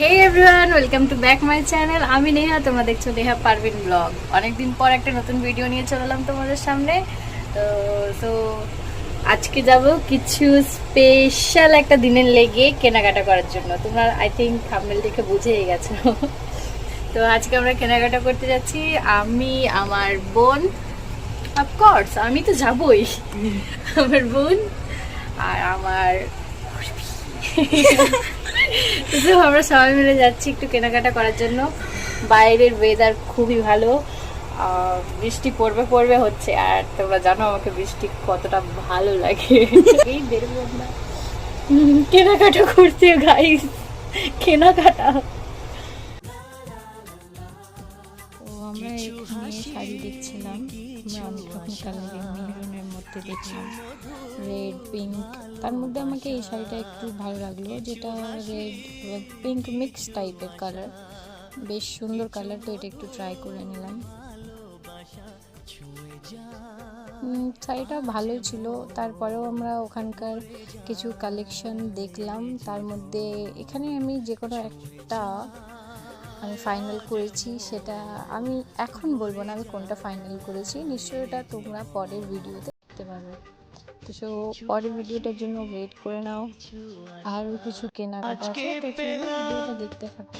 Hey everyone, welcome to back my channel. আমি নেহা, তোমরা দেখছো নেহা পারভিন ব্লগ। অনেকদিন পর একটা নতুন ভিডিও নিয়ে চলে এলাম তোমাদের সামনে। তো আজকে যাব কিছু স্পেশাল একটা দিনের লেগে কেনাকাটা করার জন্য। তোমরা আই থিঙ্ক থাম্বনেল দেখে বুঝেই গেছো। তো আজকে আমরা কেনাকাটা করতে যাচ্ছি, আমি, আমার বোন, অফকোর্স আমি তো যাবই, আমার বোন আর আমার তো আমরা সবাই মিলে যাচ্ছি একটু কেনাকাটা করার জন্য। বাইরের ওয়েদার খুবই ভালো, বৃষ্টি পড়বে পড়বে হচ্ছে। আর তোমরা জানো আমাকে বৃষ্টি কতটা ভালো লাগে। এই বেরোবো আমরা কেনাকাটা করতে, গাইস, কেনাকাটা। তো আমরা এখানে শাড়ি দেখছিলাম, আমরা অনেক রকম কালারের, মেরুনের মধ্যে দেখলাম রেড, পিঙ্ক। তার মধ্যে আমাকে এই শাড়িটা একটু ভালো লাগলো, যেটা রেড পিঙ্ক মিক্স টাইপের কালার, বেশ সুন্দর কালার। তো এটা একটু ট্রাই করে নিলাম। শাড়িটা ভালোই ছিল। তারপরেও আমরা ওখানকার কিছু কালেকশন দেখলাম, তার মধ্যে এখানে আমি যে কোনো একটা আমি ফাইনাল করেছি। সেটা আমি এখন বলবো না আমি কোনটা ফাইনাল করেছি, নিশ্চয়ই ওটা তোমরা পরের ভিডিওতে দেখতে পাবে। তো সো পরের ভিডিওটার জন্য ওয়েট করে নাও। আরও কিছু কেনাকাটা আছে, তো ভিডিওটা দেখতে থাকো।